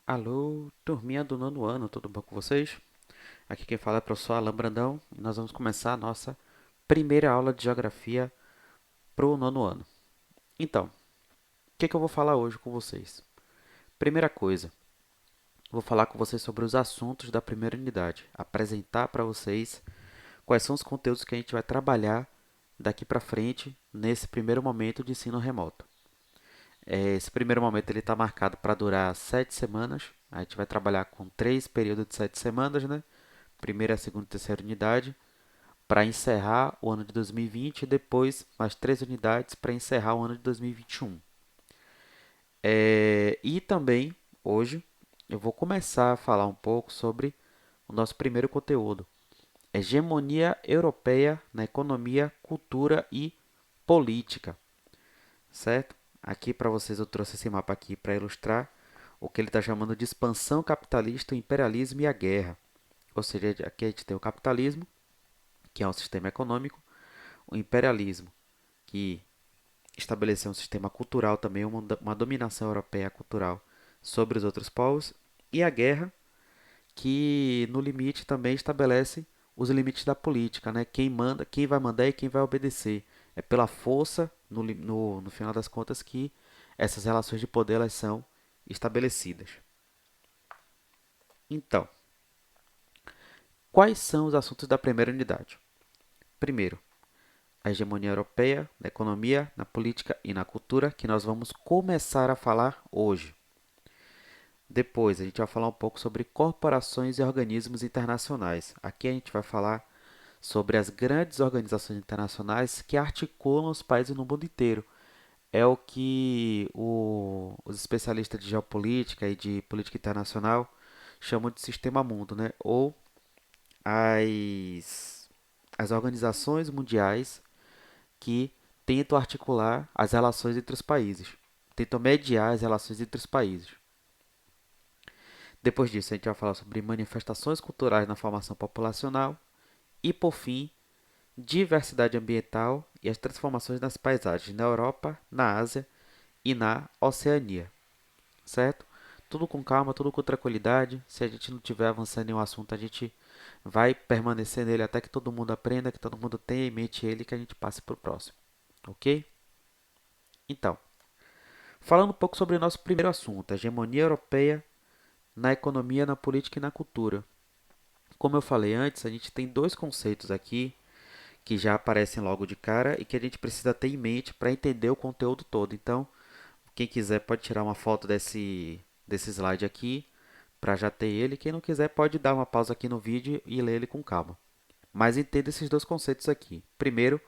Alô, turminha do nono ano, tudo bom com vocês? Aqui quem fala é o professor Alan Brandão e nós vamos começar a nossa primeira aula de geografia para o nono ano. Então, o que eu vou falar hoje com vocês? Primeira coisa, vou falar com vocês sobre os assuntos da primeira unidade, apresentar para vocês quais são os conteúdos que a gente vai trabalhar daqui para frente nesse primeiro momento de ensino remoto. Esse primeiro momento ele está marcado para durar 7 semanas. A gente vai trabalhar com 3 períodos de 7 semanas, né? Primeira, segunda e terceira unidade, para encerrar o ano de 2020 e depois mais 3 unidades para encerrar o ano de 2021. E também, hoje, eu vou começar a falar um pouco sobre o nosso primeiro conteúdo, hegemonia europeia na economia, cultura e política, certo? Aqui para vocês eu trouxe esse mapa aqui para ilustrar o que ele está chamando de expansão capitalista, o imperialismo e a guerra. Ou seja, aqui a gente tem o capitalismo, que é um sistema econômico, o imperialismo, que estabeleceu um sistema cultural também, uma dominação europeia cultural sobre os outros povos, e a guerra, que no limite também estabelece os limites da política, né? Quem manda, quem vai mandar e quem vai obedecer. É pela força, no final das contas, que essas relações de poder elas são estabelecidas. Então, quais são os assuntos da primeira unidade? Primeiro, a hegemonia europeia na economia, na política e na cultura, que nós vamos começar a falar hoje. Depois, a gente vai falar um pouco sobre corporações e organismos internacionais. Aqui a gente vai falar sobre as grandes organizações internacionais que articulam os países no mundo inteiro. É o que os especialistas de geopolítica e de política internacional chamam de sistema mundo, né? Ou as organizações mundiais que tentam articular as relações entre os países, tentam mediar as relações entre os países. Depois disso, a gente vai falar sobre manifestações culturais na formação populacional e, por fim, diversidade ambiental e as transformações nas paisagens na Europa, na Ásia e na Oceania, certo? Tudo com calma, tudo com tranquilidade. Se a gente não estiver avançando em um assunto, a gente vai permanecer nele até que todo mundo aprenda, que todo mundo tenha em mente ele e que a gente passe para o próximo, ok? Então, falando um pouco sobre o nosso primeiro assunto, a hegemonia europeia na economia, na política e na cultura. Como eu falei antes, a gente tem dois conceitos aqui que já aparecem logo de cara e que a gente precisa ter em mente para entender o conteúdo todo. Então, quem quiser pode tirar uma foto desse slide aqui para já ter ele. Quem não quiser pode dar uma pausa aqui no vídeo e ler ele com calma. Mas entenda esses dois conceitos aqui. Primeiro,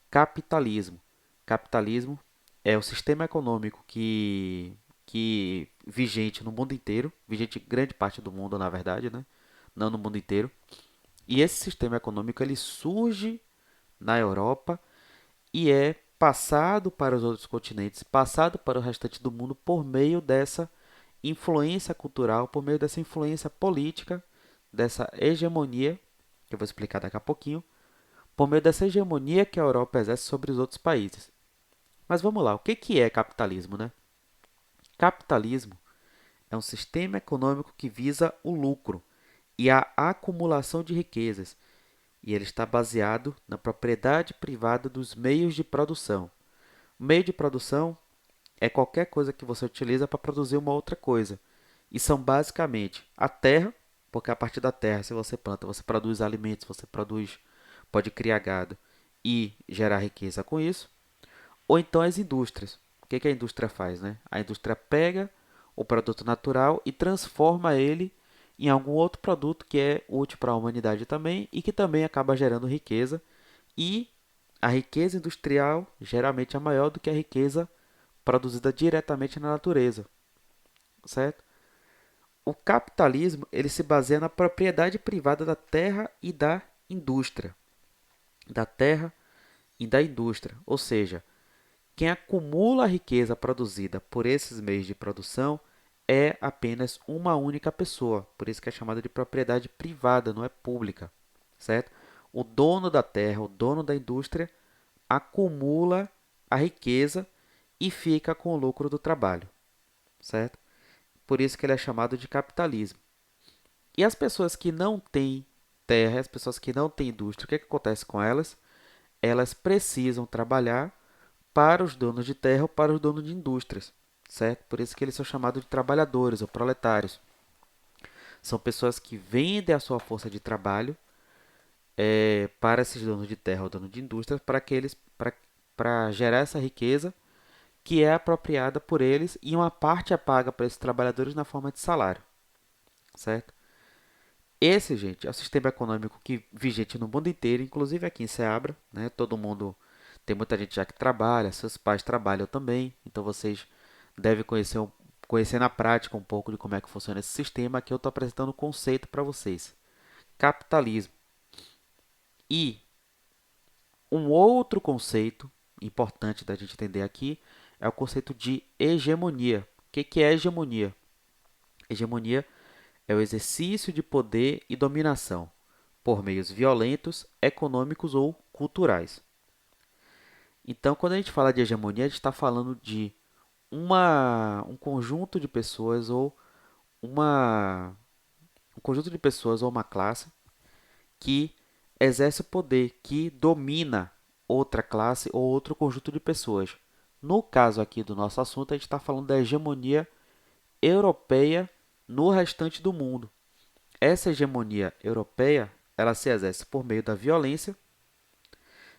capitalismo. Capitalismo é o sistema econômico que vigente no mundo inteiro, vigente em grande parte do mundo, na verdade, né? Não no mundo inteiro. E esse sistema econômico ele surge na Europa e é passado para os outros continentes, passado para o restante do mundo por meio dessa influência cultural, por meio dessa influência política, dessa hegemonia, que eu vou explicar daqui a pouquinho, por meio dessa hegemonia que a Europa exerce sobre os outros países. Mas vamos lá, o que é capitalismo, né? Capitalismo é um sistema econômico que visa o lucro e a acumulação de riquezas, e ele está baseado na propriedade privada dos meios de produção. O meio de produção é qualquer coisa que você utiliza para produzir uma outra coisa. E são basicamente a terra, porque a partir da terra, se você planta, você produz alimentos, você produz, pode criar gado e gerar riqueza com isso. Ou então as indústrias. O que a indústria faz, né? A indústria pega o produto natural e transforma ele em algum outro produto que é útil para a humanidade também e que também acaba gerando riqueza. E a riqueza industrial geralmente é maior do que a riqueza produzida diretamente na natureza, certo? O capitalismo ele se baseia na propriedade privada da terra e da indústria, da terra e da indústria, ou seja, quem acumula a riqueza produzida por esses meios de produção é apenas uma única pessoa, por isso que é chamada de propriedade privada, não é pública, certo? O dono da terra, o dono da indústria, acumula a riqueza e fica com o lucro do trabalho, certo? Por isso que ele é chamado de capitalismo. E as pessoas que não têm terra, as pessoas que não têm indústria, o que acontece com elas? Elas precisam trabalhar para os donos de terra ou para os donos de indústrias, certo? Por isso que eles são chamados de trabalhadores ou proletários. São pessoas que vendem a sua força de trabalho para esses donos de terra ou donos de indústrias para gerar essa riqueza que é apropriada por eles e uma parte é paga para esses trabalhadores na forma de salário, certo? Esse, gente, é o sistema econômico que vigente no mundo inteiro, inclusive aqui em Ceabra, né? Todo mundo, tem muita gente já que trabalha, seus pais trabalham também, então vocês devem conhecer na prática um pouco de como é que funciona esse sistema. Aqui eu estou apresentando o conceito para vocês. Capitalismo. E um outro conceito importante da gente entender aqui é o conceito de hegemonia. O que é hegemonia? Hegemonia é o exercício de poder e dominação por meios violentos, econômicos ou culturais. Então, quando a gente fala de hegemonia, a gente está falando de um conjunto de pessoas ou uma, um conjunto de pessoas ou uma classe que exerce o poder, que domina outra classe ou outro conjunto de pessoas. No caso aqui do nosso assunto, a gente está falando da hegemonia europeia no restante do mundo. Essa hegemonia europeia, ela se exerce por meio da violência,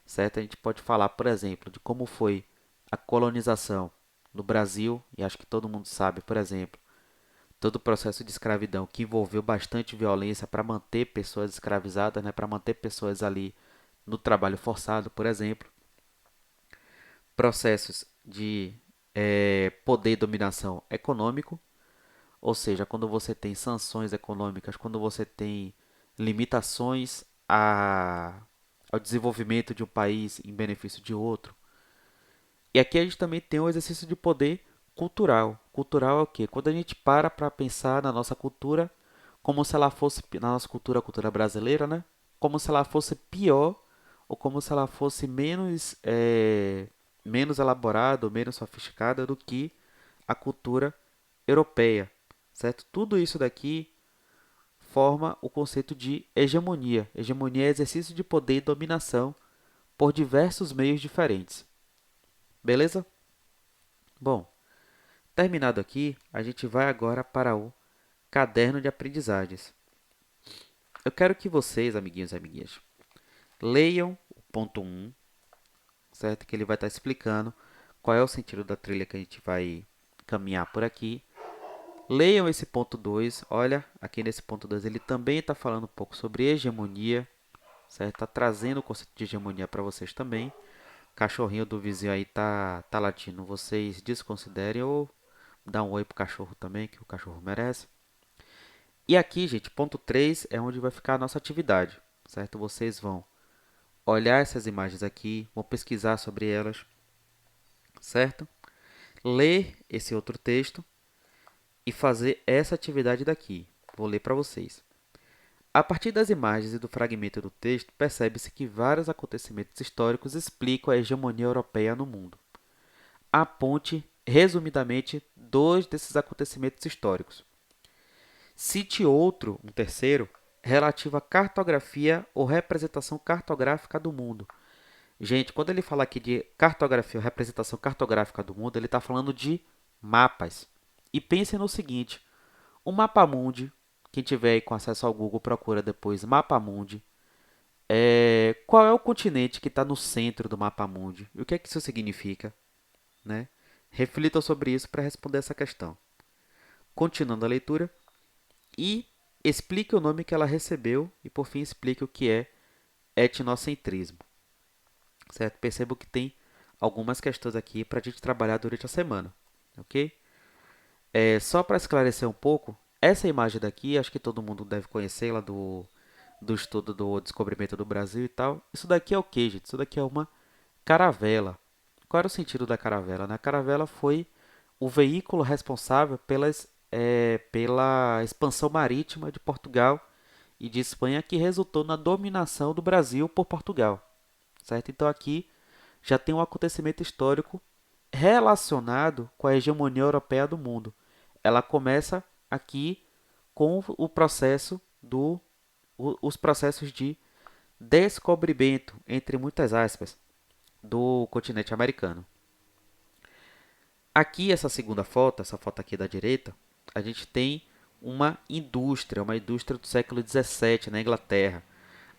certo? A gente pode falar, por exemplo, de como foi a colonização no Brasil, e acho que todo mundo sabe, por exemplo, todo o processo de escravidão que envolveu bastante violência para manter pessoas escravizadas, né? Para manter pessoas ali no trabalho forçado, por exemplo. Processos de poder e dominação econômico, ou seja, quando você tem sanções econômicas, quando você tem limitações ao desenvolvimento de um país em benefício de outro. E aqui a gente também tem um exercício de poder cultural. Cultural é o quê? Quando a gente para pensar na nossa cultura como se ela fosse, na nossa cultura, a cultura brasileira, né? Como se ela fosse pior ou como se ela fosse menos elaborada ou menos sofisticada do que a cultura europeia, certo? Tudo isso daqui forma o conceito de hegemonia. Hegemonia é exercício de poder e dominação por diversos meios diferentes. Beleza? Bom, terminado aqui, a gente vai agora para o caderno de aprendizagens. Eu quero que vocês, amiguinhos e amiguinhas, leiam o ponto 1, certo? Que ele vai estar explicando qual é o sentido da trilha que a gente vai caminhar por aqui. Leiam esse ponto 2. Olha, aqui nesse ponto 2 ele também está falando um pouco sobre hegemonia, certo? Está trazendo o conceito de hegemonia para vocês também. Cachorrinho do vizinho aí tá latindo. Vocês desconsiderem ou dá um oi pro cachorro também, que o cachorro merece. E aqui, gente, ponto 3 é onde vai ficar a nossa atividade, certo? Vocês vão olhar essas imagens aqui, vão pesquisar sobre elas, certo? Ler esse outro texto e fazer essa atividade daqui. Vou ler para vocês. A partir das imagens e do fragmento do texto, percebe-se que vários acontecimentos históricos explicam a hegemonia europeia no mundo. Aponte, resumidamente, dois desses acontecimentos históricos. Cite outro, um terceiro, relativo à cartografia ou representação cartográfica do mundo. Gente, quando ele fala aqui de cartografia ou representação cartográfica do mundo, ele está falando de mapas. E pense no seguinte, o mapa mundi, quem tiver aí com acesso ao Google, procura depois mapa mundi. Qual é o continente que está no centro do mapa mundi? E o que é que isso significa? Né? Reflitam sobre isso para responder essa questão. Continuando a leitura. E explique o nome que ela recebeu e, por fim, explique o que é etnocentrismo. Certo? Percebo que tem algumas questões aqui para a gente trabalhar durante a semana. Ok? Só para esclarecer um pouco, essa imagem daqui, acho que todo mundo deve conhecê-la do estudo do descobrimento do Brasil e tal. Isso daqui é o que, gente? Isso daqui é uma caravela. Qual era o sentido da caravela? Né? A caravela foi o veículo responsável pela expansão marítima de Portugal e de Espanha, que resultou na dominação do Brasil por Portugal. Certo? Então aqui já tem um acontecimento histórico relacionado com a hegemonia europeia do mundo. ela começa aqui com o processo os processos de descobrimento, entre muitas aspas, do continente americano. Aqui, essa foto aqui da direita, a gente tem uma indústria do século XVII na Inglaterra.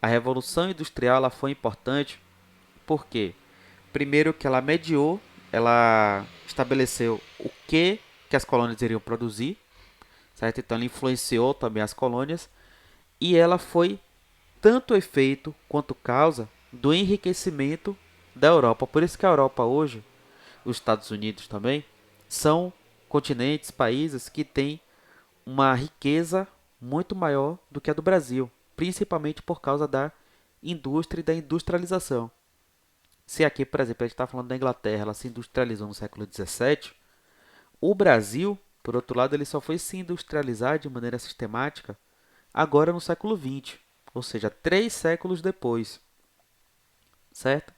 A Revolução Industrial ela foi importante porque, primeiro, que ela mediou, ela estabeleceu o que as colônias iriam produzir, certo? Então, ela influenciou também as colônias e ela foi tanto efeito quanto causa do enriquecimento da Europa. Por isso que a Europa hoje, os Estados Unidos também, são continentes, países que têm uma riqueza muito maior do que a do Brasil, principalmente por causa da indústria e da industrialização. Se aqui, por exemplo, a gente está falando da Inglaterra, ela se industrializou no século XVII, o Brasil, por outro lado, ele só foi se industrializar de maneira sistemática agora no século XX, ou seja, 3 séculos depois, certo?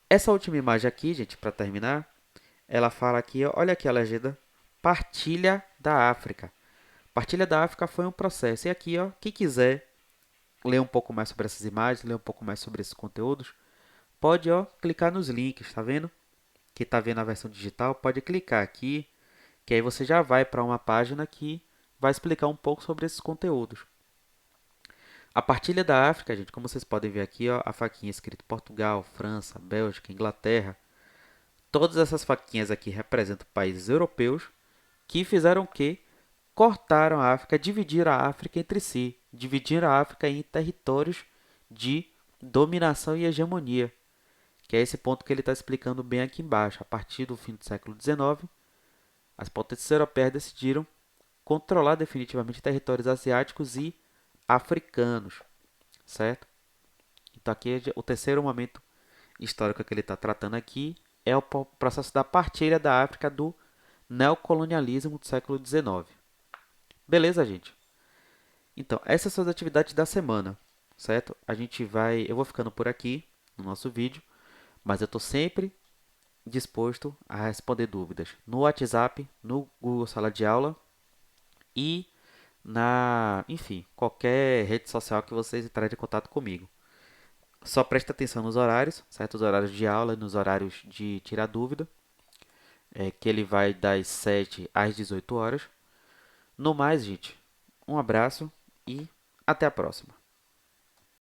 Essa última imagem aqui, gente, para terminar, ela fala aqui, olha aqui a legenda, Partilha da África. Partilha da África foi um processo. E aqui, ó, quem quiser ler um pouco mais sobre essas imagens, ler um pouco mais sobre esses conteúdos, pode, ó, clicar nos links, tá vendo? Quem está vendo a versão digital, pode clicar aqui, que aí você já vai para uma página que vai explicar um pouco sobre esses conteúdos. A partilha da África, gente, como vocês podem ver aqui, ó, a faquinha escrito Portugal, França, Bélgica, Inglaterra. Todas essas faquinhas aqui representam países europeus que fizeram o quê? Cortaram a África, dividiram a África entre si, dividiram a África em territórios de dominação e hegemonia, que é esse ponto que ele está explicando bem aqui embaixo. A partir do fim do século XIX, as potências europeias decidiram controlar definitivamente territórios asiáticos e africanos, certo? Então aqui o terceiro momento histórico que ele está tratando aqui é o processo da partilha da África do neocolonialismo do século XIX. Beleza, gente? Então, essas são as atividades da semana, certo? Eu vou ficando por aqui no nosso vídeo, mas eu estou sempre disposto a responder dúvidas no WhatsApp, no Google Sala de Aula e enfim, qualquer rede social que vocês entrarem em contato comigo. Só preste atenção nos horários, certo? Os horários de aula e nos horários de tirar dúvida, que ele vai das 7 às 18 horas. No mais, gente, um abraço e até a próxima.